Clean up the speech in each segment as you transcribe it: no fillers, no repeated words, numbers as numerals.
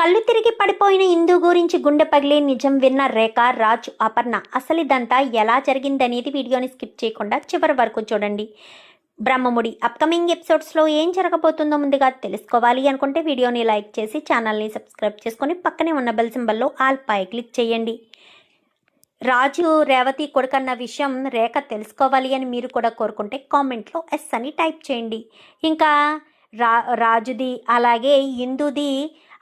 కళ్ళు తిరిగి పడిపోయిన ఇందు గురించి గుండె పగిలి నిజం విన్న రేఖ, రాజ్, అపర్ణ అసలు ఇదంతా ఎలా జరిగిందనేది వీడియోని స్కిప్ చేయకుండా చివరి వరకు చూడండి. బ్రహ్మముడి అప్కమింగ్ ఎపిసోడ్స్లో ఏం జరగబోతుందో ముందుగా తెలుసుకోవాలి అనుకుంటే వీడియోని లైక్ చేసి ఛానల్ని సబ్స్క్రైబ్ చేసుకొని పక్కనే ఉన్న బెల్ సింబల్లో ఆల్ పై క్లిక్ చేయండి. రాజు రేవతి కొడుకన్న విషయం రేఖ తెలుసుకోవాలి అని మీరు కూడా కోరుకుంటే కామెంట్లో ఎస్ అని టైప్ చేయండి. ఇంకా రాజుది అలాగే ఇందుది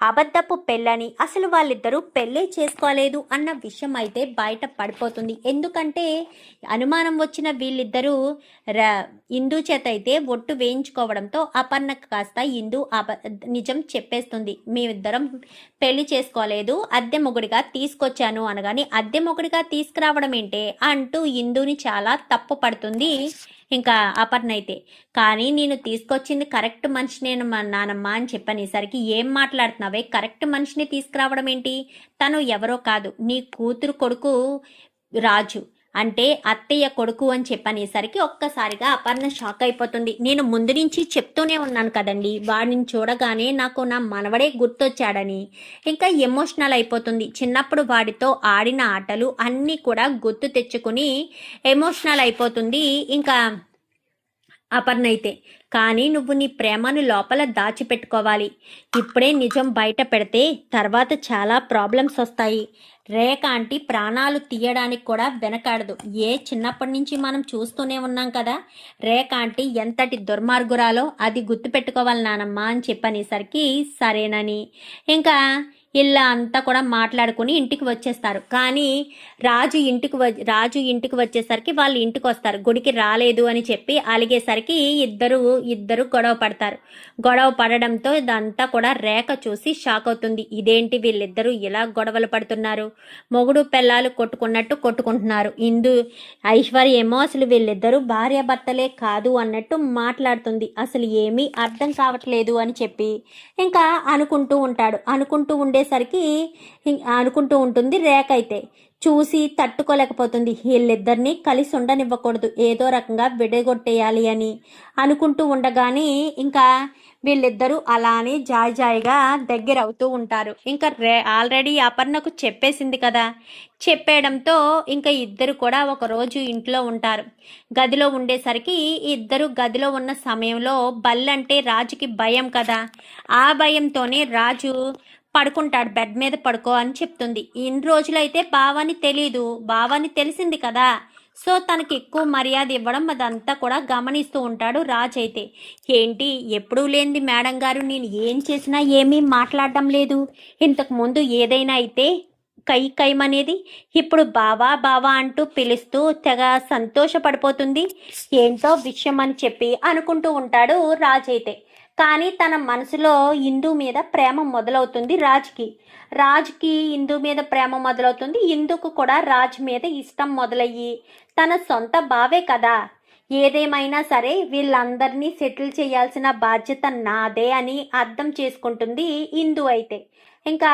అబద్ధపు పెళ్ళని, అసలు వాళ్ళిద్దరూ పెళ్ళే చేసుకోలేదు అన్న విషయం అయితే బయట పడిపోతుంది. ఎందుకంటే అనుమానం వచ్చిన వీళ్ళిద్దరూ ఇందు చేత అయితే ఒట్టు వేయించుకోవడంతో అపర్ణకు కాస్త ఇందు నిజం చెప్పేస్తుంది. మేమిద్దరం పెళ్లి చేసుకోలేదు, అద్దె మొగుడిగా తీసుకొచ్చాను అనగాని అద్దె మొగుడిగా తీసుకురావడం ఏంటే అంటూ ఇందుని చాలా తప్పు పడుతుంది. ఇంకా అపర్ణ అయితే, కానీ నేను తీసుకొచ్చింది కరెక్ట్ మనిషినే నానమ్మ అని చెప్పనేసరికి ఏం మాట్లాడుతున్నావే, కరెక్ట్ మనిషిని తీసుకురావడం ఏంటి, తను ఎవరో కాదు నీ కూతురు కొడుకు రాజు, అంటే అత్తయ్య కొడుకు అని చెప్పనేసరికి ఒక్కసారిగా అపర్ణ షాక్ అయిపోతుంది. నేను ముందు నుంచి చెప్తూనే ఉన్నాను కదండి, వాడిని చూడగానే నాకు నా మనవడే గుర్తొచ్చాడని. ఇంకా ఎమోషనల్ అయిపోతుంది. చిన్నప్పుడు వాడితో ఆడిన ఆటలు అన్నీ కూడా గుర్తు తెచ్చుకుని ఎమోషనల్ అయిపోతుంది. ఇంకా అపర్ణ అయితే, కానీ నువ్వు నీ ప్రేమను లోపల దాచిపెట్టుకోవాలి. ఇప్పుడే నిజం బయట పెడితే తర్వాత చాలా ప్రాబ్లమ్స్ వస్తాయి. రేఖ ఆంటీ ప్రాణాలు తీయడానికి కూడా వెనకాడదు. చిన్నప్పటి నుంచి మనం చూస్తూనే ఉన్నాం కదా, రేఖ ఆంటీ ఎంతటి దుర్మార్గురాలో అది గుర్తుపెట్టుకోవాలి నానమ్మ అని చెప్పనేసరికి సరేనని ఇంకా ఇలా అంతా కూడా మాట్లాడుకుని ఇంటికి వచ్చేస్తారు. కానీ రాజు ఇంటికి వచ్చేసరికి వాళ్ళు ఇంటికి వస్తారు. గుడికి రాలేదు అని చెప్పి అలిగేసరికి ఇద్దరు గొడవ పడతారు. గొడవ పడడంతో ఇదంతా కూడా రేఖ చూసి షాక్ అవుతుంది. ఇదేంటి వీళ్ళిద్దరూ ఇలా గొడవలు పడుతున్నారు, మొగుడు పెళ్ళాలు కొట్టుకున్నట్టు కొట్టుకుంటున్నారు. ఐశ్వర్య ఏమో అసలు వీళ్ళిద్దరూ భార్యాభర్తలే కాదు అన్నట్టు మాట్లాడుతుంది. అసలు ఏమీ అర్థం కావట్లేదు అని చెప్పి ఇంకా అనుకుంటూ ఉంటుంది. రేఖ అయితే చూసి తట్టుకోలేకపోతుంది. వీళ్ళిద్దరినీ కలిసి ఉండనివ్వకూడదు, ఏదో రకంగా విడగొట్టేయాలి అని అనుకుంటూ ఉండగానే ఇంకా వీళ్ళిద్దరూ అలానే జాయిగా దగ్గర అవుతూ ఉంటారు. ఇంకా ఆల్రెడీ అపర్ణకు చెప్పేసింది కదా, చెప్పేయడంతో ఇంకా ఇద్దరు కూడా ఒకరోజు ఇంట్లో ఉంటారు. గదిలో ఉండేసరికి ఇద్దరు గదిలో ఉన్న సమయంలో బల్లంటే రాజుకి భయం కదా, ఆ భయంతోనే రాజు పడుకుంటాడు. బెడ్ మీద పడుకో అని చెప్తుంది. ఇన్ని రోజులైతే బావాని తెలిసింది కదా, సో తనకి ఎక్కువ మర్యాద ఇవ్వడం అదంతా కూడా గమనిస్తూ ఉంటాడు రాజు అయితే. ఏంటి ఎప్పుడూ లేనిది మేడం గారు, నేను ఏం చేసినా ఏమీ మాట్లాడడం లేదు, ఇంతకు ముందు ఏదైనా అయితే కైమనేది, ఇప్పుడు బావా అంటూ పిలుస్తూ తెగ సంతోషపడిపోతుంది, ఏంటో విషయం అని చెప్పి అనుకుంటూ ఉంటాడు రాజు అయితే. కానీ తన మనసులో ఇందు మీద ప్రేమ మొదలవుతుంది. రాజ్కి ఇందు మీద ప్రేమ మొదలవుతుంది. ఇందుకు కూడా రాజ్ మీద ఇష్టం మొదలయ్యి, తన సొంత బావే కదా, ఏదేమైనా సరే వీళ్ళందరినీ సెటిల్ చేయాల్సిన బాధ్యత నాదే అని అర్థం చేసుకుంటుంది ఇందు అయితే. ఇంకా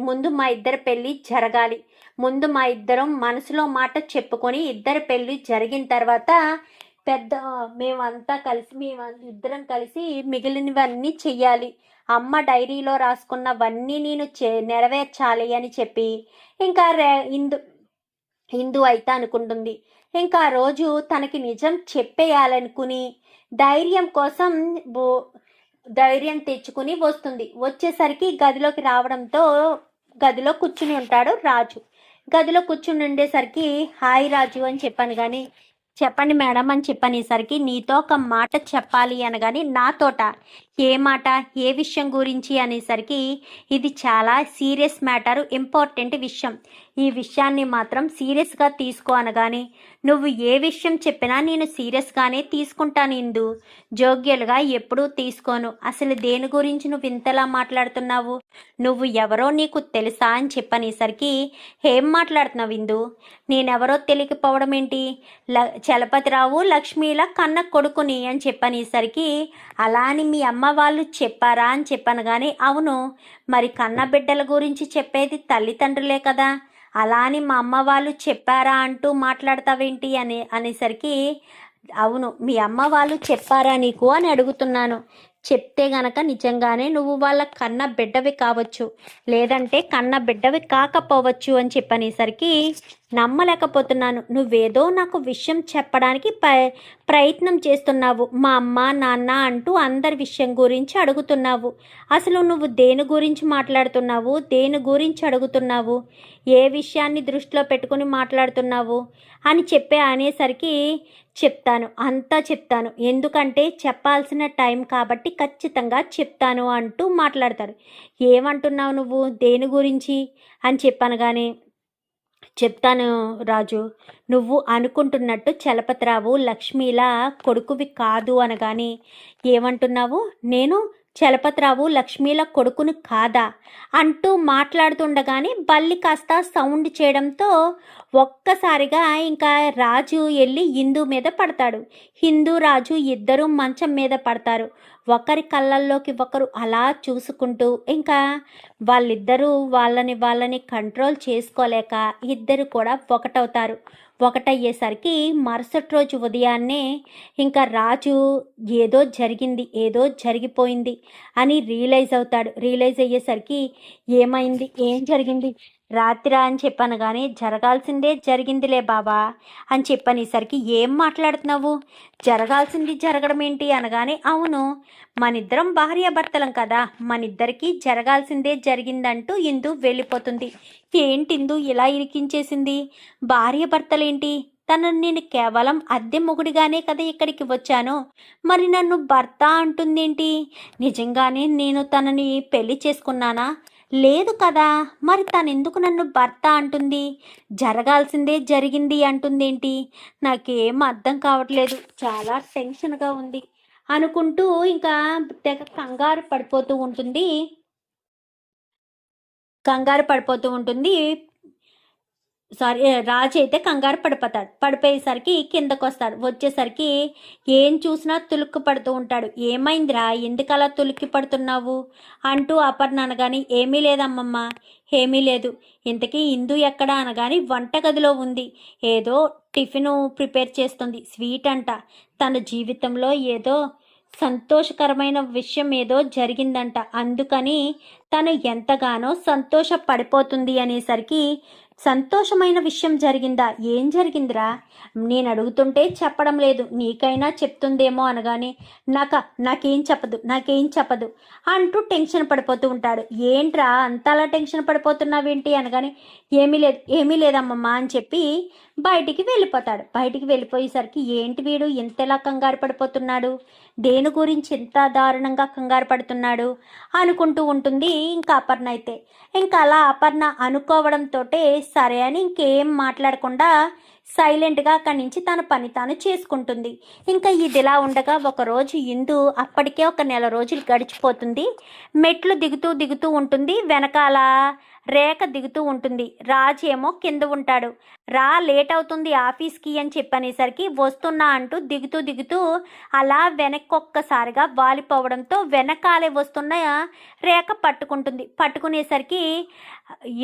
ముందు మా ఇద్దరి పెళ్ళి జరగాలి, ముందు మా ఇద్దరం మనసులో మాట చెప్పుకొని ఇద్దరి పెళ్ళి జరిగిన తర్వాత మేమిద్దరం కలిసి మిగిలినవన్నీ చెయ్యాలి, అమ్మ డైరీలో రాసుకున్నవన్నీ నేను నెరవేర్చాలి అని చెప్పి ఇంకా ఇందు అయితే అనుకుంటుంది. ఇంకా రోజు తనకి నిజం చెప్పేయాలనుకుని ధైర్యం తెచ్చుకుని వచ్చేసరికి గదిలోకి రావడంతో గదిలో కూర్చుని ఉంటాడు రాజు. గదిలో కూర్చుని ఉండేసరికి హాయ్ రాజు అని చెప్పాను, కానీ చెప్పండి మేడం అని చెప్పనేసరికి నీతో ఒక మాట చెప్పాలి అనగాని నాతోట ఏ మాట, ఏ విషయం గురించి అనేసరికి ఇది చాలా సీరియస్ మ్యాటర్, ఇంపార్టెంట్ విషయం, ఈ విషయాన్ని మాత్రం సీరియస్గా తీసుకో అనగానే నువ్వు ఏ విషయం చెప్పినా నేను సీరియస్గానే తీసుకుంటాను ఇందు, జోగ్యులుగా ఎప్పుడూ తీసుకోను. అసలు దేని గురించి నువ్వు ఇంతలా మాట్లాడుతున్నావు, నువ్వు ఎవరో నీకు తెలుసా అని చెప్పనేసరికి ఏం మాట్లాడుతున్నావు ఇందు, నేనెవరో తెలియకపోవడం ఏంటి, చలపతిరావు లక్ష్మీల కన్న కొడుకుని అని చెప్పనేసరికి అలా అని మీ అమ్మ వాళ్ళు చెప్పారా అని చెప్పాను. కానీ అవును, మరి కన్న బిడ్డల గురించి చెప్పేది తల్లిదండ్రులే కదా, అలా అని మా అమ్మ వాళ్ళు చెప్పారా అంటూ మాట్లాడతావేంటి అనేసరికి అవును మీ అమ్మ వాళ్ళు చెప్పారా నీకు అని అడుగుతున్నాను. చెప్తే గనక నిజంగానే నువ్వు వాళ్ళ కన్న బిడ్డవి కావచ్చు, లేదంటే కన్న బిడ్డవి కాకపోవచ్చు అని చెప్పనేసరికి నమ్మలేకపోతున్నాను. నువ్వేదో నాకు విషయం చెప్పడానికి ప్రయత్నం చేస్తున్నావు. మా అమ్మ నాన్న అంటూ అందరి విషయం గురించి అడుగుతున్నావు. అసలు నువ్వు దేని గురించి మాట్లాడుతున్నావు, దేని గురించి అడుగుతున్నావు, ఏ విషయాన్ని దృష్టిలో పెట్టుకుని మాట్లాడుతున్నావు అని అనేసరికి చెప్తాను, అంతా చెప్తాను, ఎందుకంటే చెప్పాల్సిన టైం కాబట్టి ఖచ్చితంగా చెప్తాను అంటూ మాట్లాడతారు. ఏమంటున్నావు నువ్వు, దేని గురించి అని చెప్పనగానే చెప్తాను రాజు, నువ్వు అనుకుంటున్నట్టు చలపతిరావు లక్ష్మిలా కొడుకువి కాదు అనగానే ఏమంటున్నావు, నేను చలపతిరావు లక్ష్మీల కొడుకును కాదా అంటూ మాట్లాడుతుండగానే బల్లి కాస్త సౌండ్ చేయడంతో ఒక్కసారిగా ఇంకా రాజు వెళ్ళి హిందూ మీద పడతాడు. హిందూ రాజు ఇద్దరూ మంచం మీద పడతారు. ఒకరి కళ్ళల్లోకి ఒకరు అలా చూసుకుంటూ ఇంకా వాళ్ళిద్దరూ వాళ్ళని కంట్రోల్ చేసుకోలేక ఇద్దరు కూడా ఒకటవుతారు. ఒకటయ్యేసరికి మరుసటి రోజు ఉదయాన్నే ఇంకా రాజు ఏదో జరిగింది, ఏదో జరిగిపోయింది అని రియలైజ్ అవుతాడు. రియలైజ్ అయ్యేసరికి ఏమైంది, ఏం జరిగింది, రాత్రి అని చెప్పాను కానీ జరగాల్సిందే జరిగిందిలే బాబా అని చెప్పనేసరికి ఏం మాట్లాడుతున్నావు, జరగాల్సింది జరగడం ఏంటి అనగానే అవును, మనిద్దరం భార్యాభర్తలం కదా, మనిద్దరికీ జరగాల్సిందే జరిగిందంటూ ఇందు వెళ్ళిపోతుంది. ఏంటిందు ఇలా ఇరికించేసింది, భార్యాభర్తలేంటి, తనను నేను కేవలం అద్దె మొగుడిగానే కదా ఇక్కడికి వచ్చాను, మరి నన్ను భర్త అంటుందేంటి, నిజంగానే నేను తనని పెళ్లి చేసుకున్నానా, లేదు కదా, మరి తను ఎందుకు నన్ను భర్త అంటుంది, జరగాల్సిందే జరిగింది అంటుందేంటి, నాకేం అర్థం కావట్లేదు, చాలా టెన్షన్గా ఉంది అనుకుంటూ ఇంకా తెగ కంగారు పడిపోతూ ఉంటుంది. రాజు అయితే కంగారు పడిపోతాడు. పడిపోయేసరికి కిందకు వస్తాడు. వచ్చేసరికి ఏం చూసినా తులుక్కు పడుతూ ఉంటాడు. ఏమైందిరా, ఎందుకు అలా తులిక్కి పడుతున్నావు అంటూ అపర్ణ అనగాని ఏమీ లేదమ్మమ్మ, ఏమీ లేదు, ఇంతకీ ఇందు ఎక్కడా అనగాని వంటగదిలో ఉంది, ఏదో టిఫిన్ ప్రిపేర్ చేస్తుంది, స్వీట్ అంట, తన జీవితంలో ఏదో సంతోషకరమైన విషయం ఏదో జరిగిందంట, అందుకని తను ఎంతగానో సంతోషపడిపోతుంది అనేసరికి సంతోషమైన విషయం జరిగిందా, ఏం జరిగిందిరా, నేను అడుగుతుంటే చెప్పడం లేదు, నీకైనా చెప్తుందేమో అనగానే నాకేం చెప్పదు అంటూ టెన్షన్ పడిపోతూ ఉంటాడు. ఏంట్రా అంతలా టెన్షన్ పడిపోతున్నావేంటి అనగానే ఏమీ లేదమ్మమ్మ అని చెప్పి బయటికి వెళ్ళిపోతాడు. బయటికి వెళ్ళిపోయేసరికి ఏంటి వీడు ఎంతలా కంగారు పడిపోతున్నాడు, దేని గురించి ఎంత దారుణంగా కంగారు పడుతున్నాడు అనుకుంటూ ఉంటుంది ఇంకా అపర్ణ అయితే. ఇంకా అలా అపర్ణ అనుకోవడంతో సరే అని ఇంకేం మాట్లాడకుండా సైలెంట్గా అక్కడి నుంచి తన పని తాను చేసుకుంటుంది. ఇంకా ఇదిలా ఉండగా ఒకరోజు ఇందు అప్పటికే 1 నెల రోజులు గడిచిపోతుంది. మెట్లు దిగుతూ ఉంటుంది, వెనకాల రేఖ దిగుతూ ఉంటుంది, రాజు ఏమో కింద ఉంటాడు. లేట్ అవుతుంది ఆఫీస్కి అని చెప్పనేసరికి వస్తున్నా అంటూ దిగుతూ అలా వెనక్కి ఒక్కసారిగా వాలిపోవడంతో వెనకాలే వస్తున్న రేఖ పట్టుకునేసరికి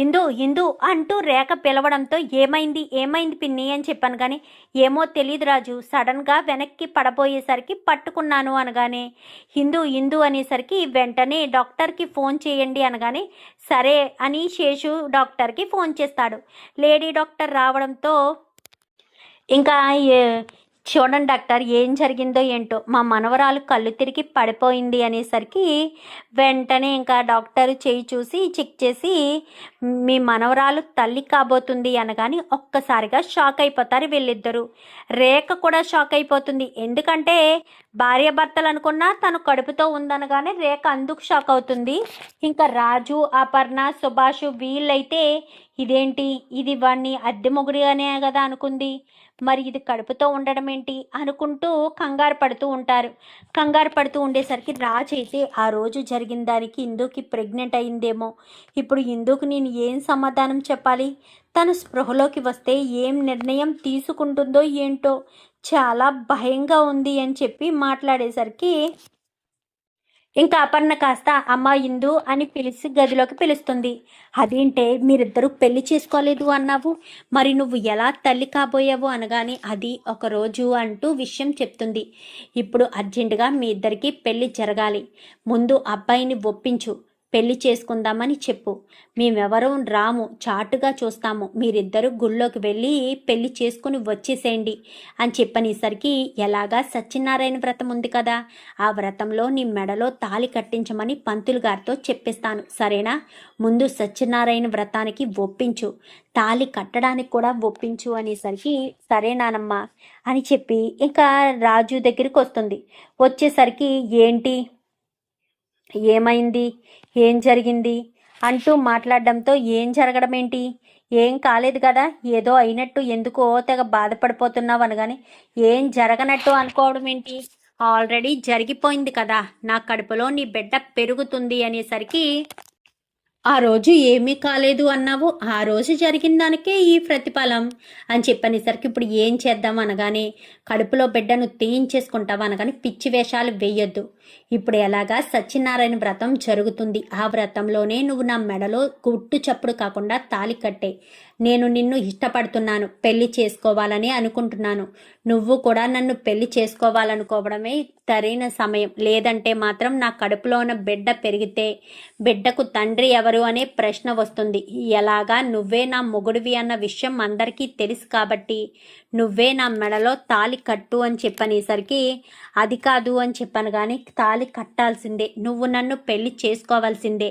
ఇందు అంటూ రేఖ పిలవడంతో ఏమైంది పిన్ని అని చెప్పాను కానీ ఏమో తెలియదు రాజు, సడన్గా వెనక్కి పడబోయేసరికి పట్టుకున్నాను అనగానే ఇందు అనేసరికి వెంటనే డాక్టర్కి ఫోన్ చేయండి అనగానే సరే అని శేషు డాక్టర్కి ఫోన్ చేస్తాడు. లేడీ డాక్టర్ రావడంతో ఇంకా చూడండి డాక్టర్ ఏం జరిగిందో ఏంటో, మా మనవరాలు కళ్ళు తిరిగి పడిపోయింది అనేసరికి వెంటనే ఇంకా డాక్టర్ చేయి చూసి చెక్ చేసి మీ మనవరాలు తల్లి కాబోతుంది అనగాని ఒక్కసారిగా షాక్ అయిపోతారు వీళ్ళిద్దరూ. రేఖ కూడా షాక్ అయిపోతుంది, ఎందుకంటే భార్యాభర్తలు అనుకున్నా తను కడుపుతో ఉందనగానే రేఖ అందుకు షాక్ అవుతుంది. ఇంకా రాజు అపర్ణ సుభాష్ వీళ్ళైతే ఇదేంటి, ఇది వాడిని అద్దె మొగుడిగానే కదా అనుకుంది, మరి ఇది కడుపుతో ఉండడం ఏంటి అనుకుంటూ కంగారు పడుతూ ఉండేసరికి రాజు అయితే ఆ రోజు జరిగిన దానికి ఇందుకి ప్రెగ్నెంట్ అయిందేమో, ఇప్పుడు ఇందుకు నేను ఏం సమాధానం చెప్పాలి, తను స్పృహలోకి వస్తే ఏం నిర్ణయం తీసుకుంటుందో ఏంటో చాలా భయంగా ఉంది అని చెప్పి మాట్లాడేసరికి ఇంకా అపర్ణ కాస్త అమ్మ ఇందు అని పిలిచి గదిలోకి పిలుస్తుంది. అదేంటే మీరిద్దరూ పెళ్లి చేసుకోలేదు అన్నావు, మరి నువ్వు ఎలా తల్లి కాబోయావు అనగానే అది ఒక రోజు అంటూ విషయం చెప్తుంది. ఇప్పుడు అర్జెంటుగా మీ ఇద్దరికి పెళ్లి జరగాలి, ముందు అబ్బాయిని ఒప్పించు, పెళ్లి చేసుకుందామని చెప్పు, మేమెవరూ రాము, చాటుగా చూస్తాము, మీరిద్దరూ గుళ్ళోకి వెళ్ళి పెళ్లి చేసుకుని వచ్చేసేయండి అని చెప్పనేసరికి, ఎలాగా సత్యనారాయణ వ్రతం ఉంది కదా, ఆ వ్రతంలో నీ మెడలో తాళి కట్టించమని పంతులు గారితో చెప్పిస్తాను, సరేనా, ముందు సత్యనారాయణ వ్రతానికి ఒప్పించు, తాళి కట్టడానికి కూడా ఒప్పించు అనేసరికి సరేనానమ్మా అని చెప్పి ఇంకా రాజు దగ్గరికి వస్తుంది. వచ్చేసరికి ఏంటి, ఏమైంది, ఏం జరిగింది అంటూ మాట్లాడడంతో ఏం జరగడం ఏంటి, ఏం కాలేదు కదా, ఏదో అయినట్టు ఎందుకో తెగ బాధపడిపోతున్నావు అనగానే ఏం జరగనట్టు అనుకోవడం ఏంటి, ఆల్రెడీ జరిగిపోయింది కదా, నా కడుపులో నీ బిడ్డ పెరుగుతుంది అనేసరికి ఆ రోజు ఏమీ కాలేదు అన్నావు, ఆ రోజు జరిగిన దానికే ఈ ప్రతిఫలం అని చెప్పనేసరికి ఇప్పుడు ఏం చేద్దాం అనగానే కడుపులో బిడ్డను తీయించేసుకుంటావు అనగానే పిచ్చి వేషాలు వేయొద్దు, ఇప్పుడు ఎలాగా సత్యనారాయణ వ్రతం జరుగుతుంది, ఆ వ్రతంలోనే నువ్వు నా మెడలో గుట్టు చప్పుడు కాకుండా తాళి కట్టే, నేను నిన్ను ఇష్టపడుతున్నాను, పెళ్లి చేసుకోవాలని అనుకుంటున్నాను, నువ్వు కూడా నన్ను పెళ్లి చేసుకోవాలనుకోవడమే సరైన సమయం, లేదంటే మాత్రం నా కడుపులో ఉన్న బిడ్డ పెరిగితే బిడ్డకు తండ్రి ఎవరు అనే ప్రశ్న వస్తుంది, ఎలాగా నువ్వే నా మొగుడివి అన్న విషయం అందరికీ తెలుసు కాబట్టి నువ్వే నా మెడలో తాళి కట్టు అని చెప్పనేసరికి అది కాదు అని చెప్పాను కానీ తాళి కట్టాల్సిందే, నువ్వు నన్ను పెళ్లి చేసుకోవాల్సిందే,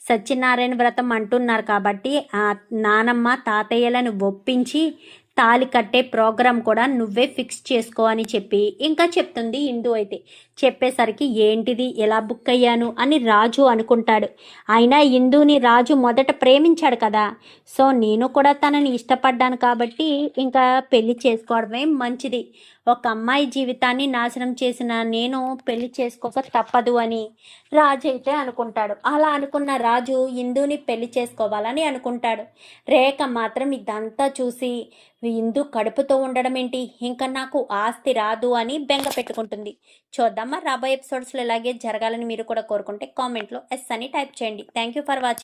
సత్యనారాయణ వ్రతం అంటున్నారు కాబట్టి ఆ నానమ్మ తాతయ్యలను ఒప్పించి తాళి కట్టే ప్రోగ్రాం కూడా నువ్వే ఫిక్స్ చేసుకో అని చెప్పి ఇంకా చెప్తుంది ఇందు. అయితే చెప్పేసరికి ఏంటిది ఎలా బుక్ అయ్యాను అని రాజు అనుకుంటాడు. అయినా ఇందుని రాజు మొదట ప్రేమించాడు కదా, సో నేను కూడా తనని ఇష్టపడ్డాను కాబట్టి ఇంకా పెళ్లి చేసుకోవడమే మంచిది, ఒక అమ్మాయి జీవితాన్ని నాశనం చేసిన నేను పెళ్లి చేసుకోక తప్పదు అని రాజు అయితే అనుకుంటాడు. అలా అనుకున్న రాజు ఇందుని పెళ్లి చేసుకోవాలని అనుకుంటాడు. రేఖ మాత్రం ఇదంతా చూసి ఇందు కడుపుతో ఉండడం ఏంటి, ఇంకా నాకు ఆస్తి రాదు అని బెంగ పెట్టుకుంటుంది. చూద్దామా రాబోయే ఎపిసోడ్స్లో ఇలాగే జరగాలని మీరు కూడా కోరుకుంటే కామెంట్లో ఎస్ అని టైప్ చేయండి. Thank you for watching.